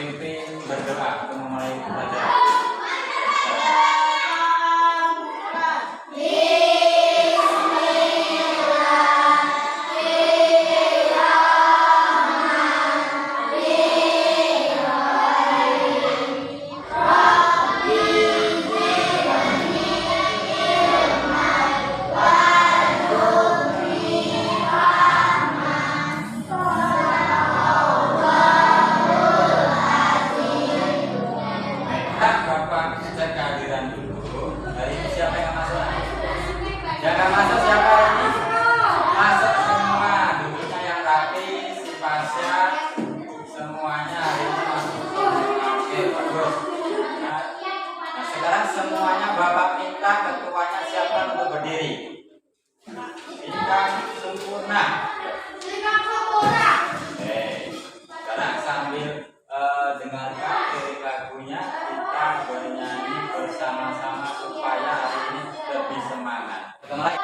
pimpin berdoa untuk memulai pelajaran. Bapak cek kehadiran dulu. Dari siapa yang masuk? Jangan masuk siapa ini? Masuk semua. Duduknya yang rapi, si Pasya, semuanya hari ini masuk. Oke, bagus. Nah, sekarang semuanya Bapak minta ketuanya siapa untuk berdiri. Bintang sempurna. Oke. Sekarang sambil dengarkan lirik lagunya, kita bernyanyi bersama-sama supaya hari ini lebih semangat. Mulai.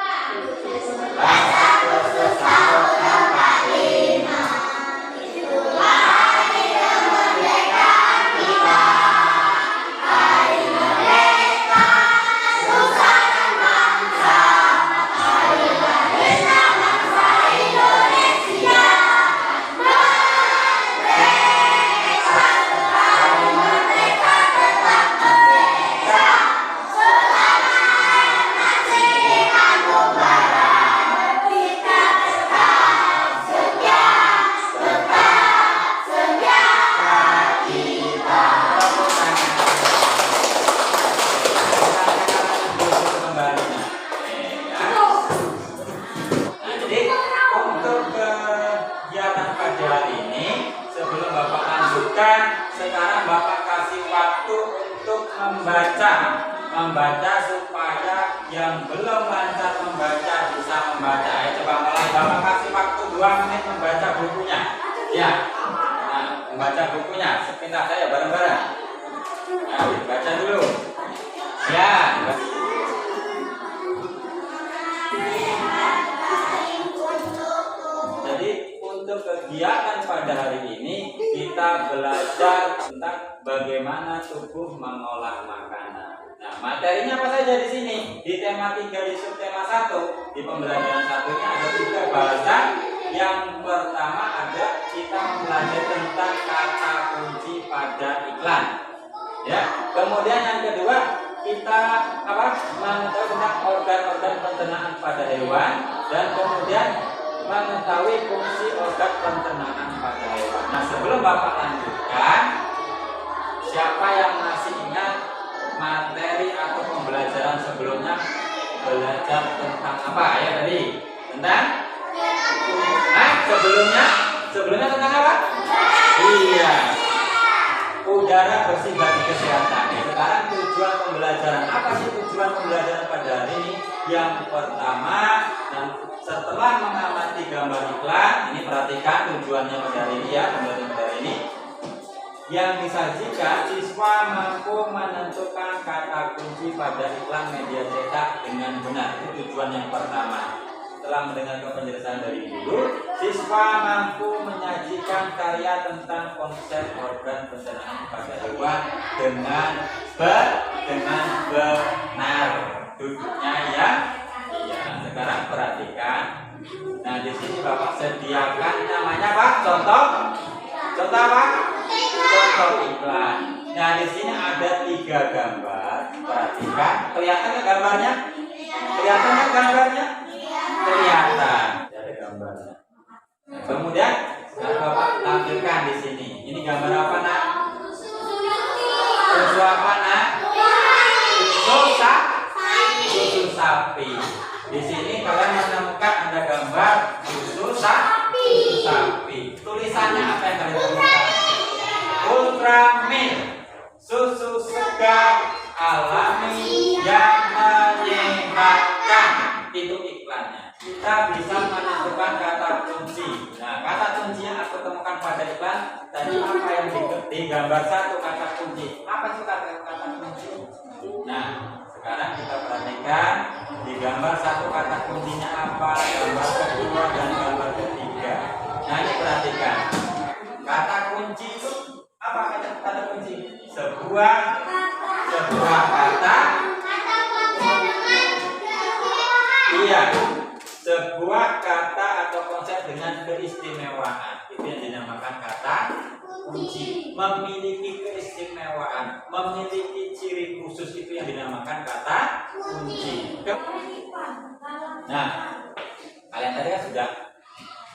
Sekarang Bapak kasih waktu untuk membaca supaya yang belum lancar membaca bisa membaca. Ayo coba mulai. Bapak kasih waktu 2 menit membaca bukunya. Ya, nah, membaca bukunya. Sepintas saya bareng-bareng. Nah, baca dulu. Ya. Jadi untuk kegiatan pada hari ini kita belajar tentang bagaimana tubuh mengolah makanan. Nah, materinya apa saja di sini? Di tema 3 di subtema 1 di pembelajaran satunya ada 3 bahasan. Yang pertama ada kita mempelajari tentang kata kunci pada iklan. Ya. Kemudian yang kedua kita mengetahui tentang organ-organ pencernaan pada hewan dan kemudian mengetahui fungsi organ pencernaan pada hewan. Nah, sebelum Bapak lanjutkan, siapa yang masih ingat materi atau pembelajaran sebelumnya belajar tentang apa ya tadi? Tentang? Sebelumnya tentang apa? Iya. Udara bersih bagi kesehatan. Sekarang tujuan pembelajaran apa sih tujuan pembelajaran pada hari ini? Yang pertama, dan setelah mengamati gambar iklan, ini perhatikan tujuannya pada hari ini ya, pembelajaran pada hari ini. Yang disajikan, siswa mampu menentukan kata kunci pada iklan media cetak dengan benar. Itu tujuan yang pertama. Setelah mendengar penjelasan dari dulu, siswa mampu menyajikan karya tentang konsep organ pencernaan pada hewan dengan benar. Duduknya ya. Ya, sekarang perhatikan. Nah, di sini Bapak sediakan namanya Pak. Contoh apa? Contoh iklan. Nah, di sini ada 3 gambar. Perhatikan. Kelihatan gambarnya? Kelihatannya gambarnya? Kelihatan. Ada gambarnya. Kemudian Bapak tampilkan di sini. Ini gambar apa, Nak? Susu apa, Nak? Susu sapi. Di sini kalian menemukan ada gambar susu sapi. Tulisannya apa yang kalian temukan? Ultramilk, susu segar alami yang menyehatkan. Itu iklannya. Kita bisa menentukan kata kunci. Nah, kata kunci yang aku temukan pada iklan tadi apa yang di gambar 1 kata kunci. Apa sih kata kunci? Nah, sekarang kita perhatikan di gambar 1 kata kuncinya apa, gambar kedua dan gambar ketiga. Nah, ini perhatikan. Kata kunci itu Apa kata kunci? Sebuah kata. Iya, sebuah kata atau konsep dengan keistimewaan itu yang dinamakan kata kunci. Memiliki keistimewaan, memiliki ciri khusus itu yang dinamakan kata kunci. Nah, kalian tadi kan sudah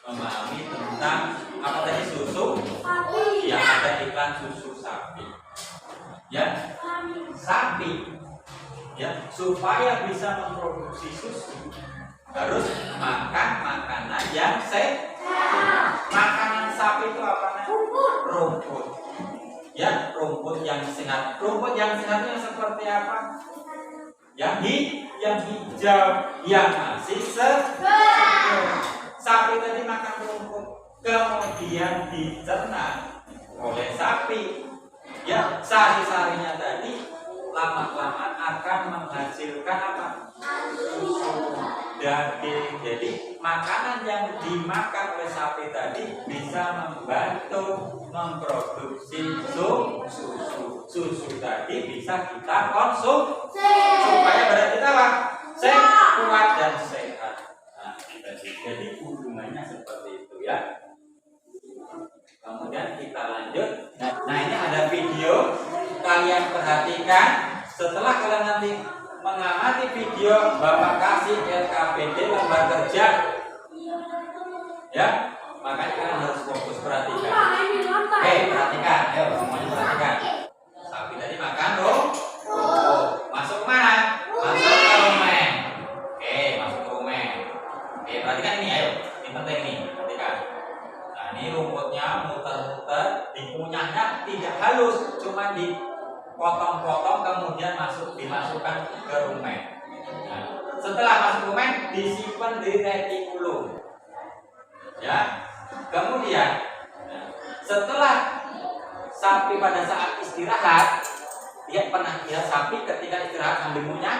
memahami tentang apa tadi susu? Ya, ada iklan susu sapi. Ya, sapi. Ya, supaya bisa memproduksi susu harus makan makanan yang sehat. Makanan sapi itu apa namanya? Rumput. Ya, rumput yang sehat. Rumput yang sehat yang seperti apa? Yang hijau, yang masih segar. Sapi tadi makan rumput, kemudian dicerna oleh sapi. Ya, sari-sarinya tadi lama-lama akan menghasilkan apa? Susu, daging. Jadi makanan yang dimakan oleh sapi tadi bisa membantu memproduksi susu. Susu tadi bisa kita konsumsi supaya badan kita apa? Sehat, kuat dan sehat. Nah, jadi hubungannya seperti itu ya. Kemudian kita lanjut. Nah, ini ada video. Kalian perhatikan. Setelah kalian nanti mengamati video, Bapak kasih LKPD lembar kerja. Ya, makanya kalian harus fokus perhatikan. Oke, perhatikan. Ayo, semuanya perhatikan. Sapi tadi makan masuk ke mana? Masuk ke rumen. Oke, masuk ke rumen. Oke, perhatikan ini. Ayo, ini penting nih. Perhatikan. Nah, ini rumputnya muter-muter, dikunyahnya tidak halus, cuma dipotong-potong kemudian dimasukkan ke rumen. Nah, setelah masuk rumen disimpan di retikulum. Ya. Kemudian setelah sapi pada saat istirahat, dia pernah ya sapi ketika istirahat sambil ngunyah?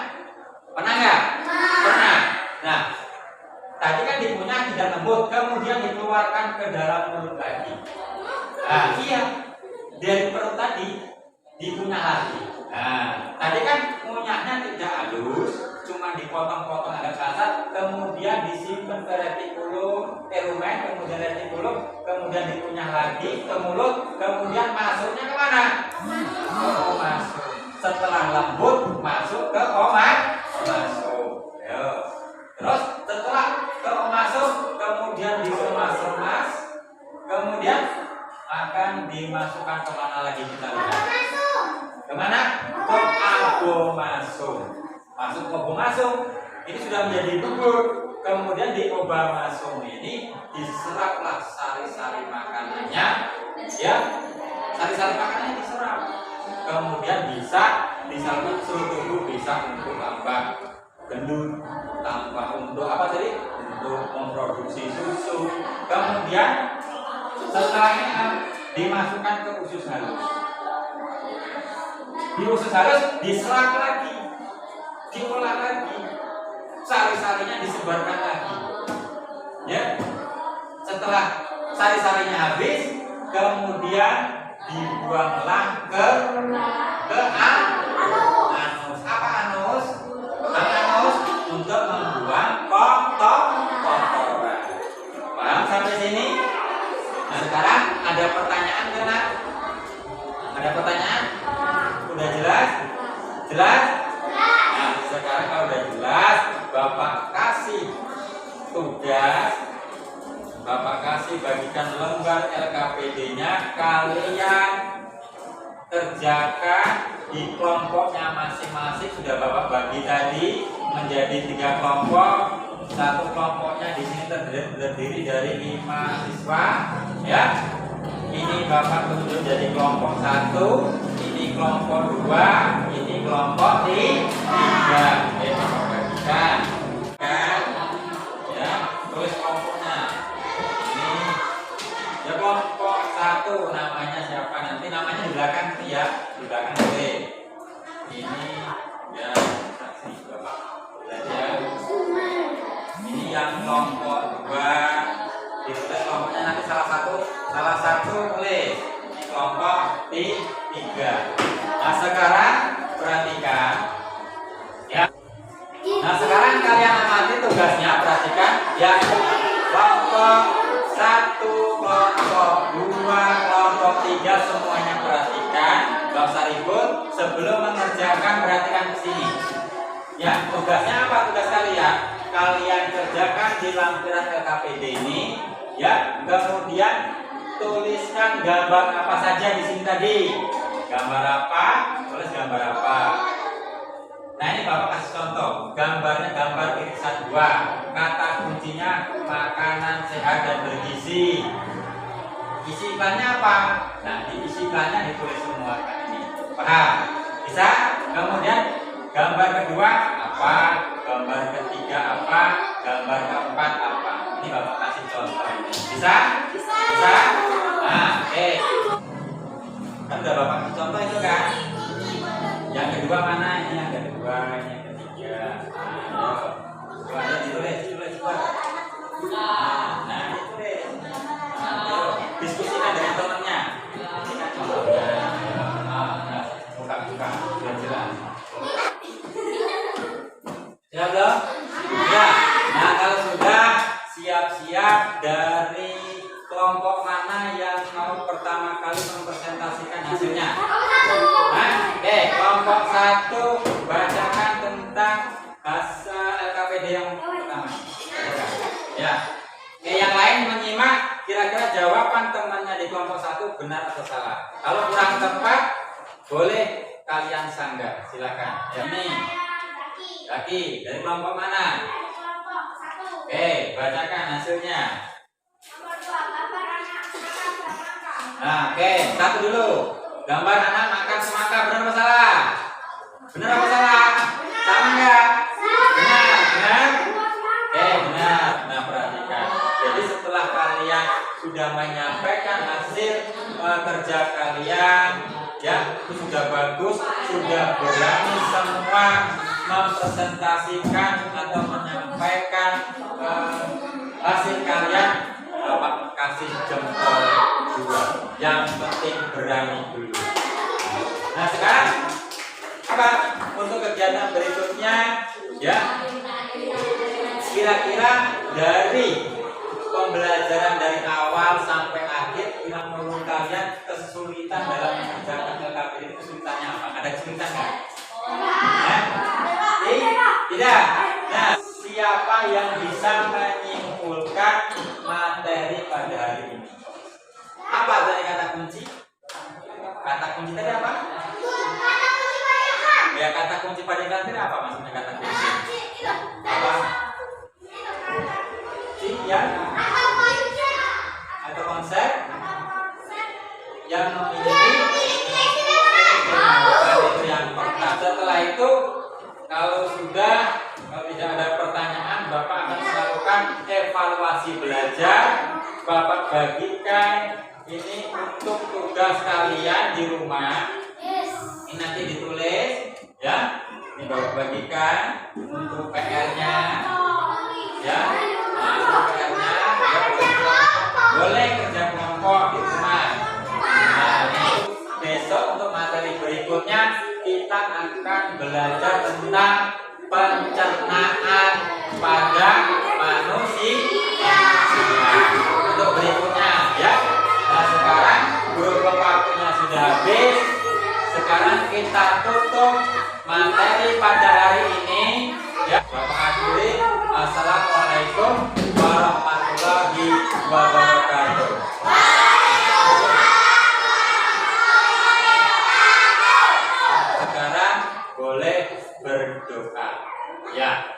Pernah nggak? Pernah. Nah, tadi kan dikunyah tidak lembut, kemudian dikeluarkan ke dalam mulut lagi. Nah, iya, dari perut tadi dikunyah lagi. Nah, tadi kan ngunyahnya tidak halus, cuma dipotong-potong agak kasar, kemudian disimpan ke retikulum, rumen, kemudian retikulum, kemudian dikunyah lagi ke mulut, kemudian masuknya ke mana? Masuk. Setelah lembut masuk ke masuk. Yo. Terus setelah masuk, kemudian dikemas-kemas, kemudian akan dimasukkan ke mana lagi kita lihat? Kemana? Ke abomasum. Masuk ke abomasum. Ini sudah menjadi bubur. Kemudian di abomasum ini diseraplah sari-sari makanannya. Ya, sari-sari makanannya diserap. Kemudian bisa disalurkan seluruh tubuh, bisa untuk tambah gendut, tambah untuk apa tadi? Untuk memproduksi susu. Kemudian setelahnya dimasukkan ke usus halus. Di usus halus diserap lagi, diolah lagi, sari-sarinya disebarkan lagi. Ya, setelah sari-sarinya habis, kemudian dibuanglah ke anus. Apa anus? Anus untuk membuang kotoran. Paham sampai sini? Nah, sekarang ada pertanyaan kan? Ada pertanyaan? Udah jelas? Jelas? Nah, sekarang kalau udah jelas, Bapak kasih tugas, Bapak kasih bagikan lembar LKPD-nya, kalian kerjakan di kelompoknya masing-masing. Sudah Bapak bagi tadi menjadi 3 kelompok. Satu kelompoknya di sini terdiri dari 5 siswa, ya. Ini Bapak tunjuk jadi kelompok 1, ini kelompok 2, ini kelompok 3. Oke, Bapak bagikan. Ya, tulis kelompoknya. Ini ya kelompok 1 namanya siapa? Nanti namanya di belakang nanti ya, di belakang boleh. Ini ya saksi Bapak. Belajar. Ini yang kelompok 2. Ditulis kelompoknya nanti salah satu tulis. Ini kelompok kalian amati tugasnya, perhatikan ya. Kelompok 1, kelompok 2, kelompok 3 semuanya perhatikan. Gak usah ribut. Sebelum mengerjakan perhatikan ke sini. Ya, tugasnya apa tugas kalian? Kalian kerjakan di lampiran LKPD ini, ya. Kemudian tuliskan gambar apa saja di sini tadi. Gambar apa? Tulis gambar apa. Nah, ini Bapak kasih contoh. Gambarnya gambar irisan buah. Kata kuncinya makanan sehat dan bergizi. Isi iklannya apa? Nah, di isi iklannya ditulis semua kan ini. Paham? Bisa? Kemudian gambar kedua apa? Gambar ketiga apa? Gambar keempat apa? Ini Bapak kasih contoh ini. Bisa? Bisa? Nah, oke. Kan udah Bapak kasih contoh itu kan? Yang kedua mana? Ini yang kedua, ini yang ketiga. Ayo. Coba ditulis, tulis. Nah, ditulis. Ayo, diskusikan dengan temannya. Ini kan contohnya. Buka, biar jelas. Siap belum? Ya. Nah, kalau sudah siap-siap, dari kelompok mana yang mau pertama kali mempresentasikan hasilnya? Oke, kelompok 1 bacakan tentang hasil LKPD yang pertama. Ya. Oke, yang lain menyimak, kira-kira jawaban temannya di kelompok 1 benar atau salah. Kalau kurang tepat, boleh kalian sanggah. Silakan. Ya, ini. Lagi dari kelompok mana? Oke, bacakan hasilnya. Nah, oke, satu dulu. Gambar anak makan semangka, benar apa salah? Benar apa salah? Sama enggak? Benar. Oke, benar. Nah, perhatikan. Jadi setelah kalian sudah menyampaikan hasil kerja kalian, ya, itu sudah bagus, sudah berani semua mempresentasikan atau menyampaikan hasil kalian, Bapak kasih jempol 2. Yang penting berani dulu. Nah, sekarang apa untuk kegiatan berikutnya, ya? Kira-kira dari pembelajaran dari awal sampai akhir, yang menurut kalian kesulitan dalam mengerjakan LKPD itu kesulitannya apa? Ada kesulitan nggak? Tidak. Nah, siapa yang bisa menyimpulkan materi pada hari ini? Apa dari kata kunci? Kata kunci tadi apa? Ya, kata kunci pada tadi apa maksudnya kata kunci? Apa? Yang atau konsep yang memiliki itu yang pertama. Setelah itu, kalau tidak ada pertanyaan, Bapak akan melakukan evaluasi belajar. Bapak bagikan ini untuk tugas kalian di rumah. Ini nanti ditulis, ya. Ini Bapak bagikan untuk PR-nya, ya. Nah, untuk PR-nya, ya, boleh kerja kelompok di rumah. Nah, besok untuk materi berikutnya kita akan belajar tentang pencernaan pada manusia. Untuk berikutnya, ya. Nah, sekarang berhubung waktunya sudah habis, sekarang kita tutup materi pada hari ini, ya. Bapak akhiri. Assalamualaikum warahmatullahi wabarakatuh. Sekarang boleh berdoa, ya.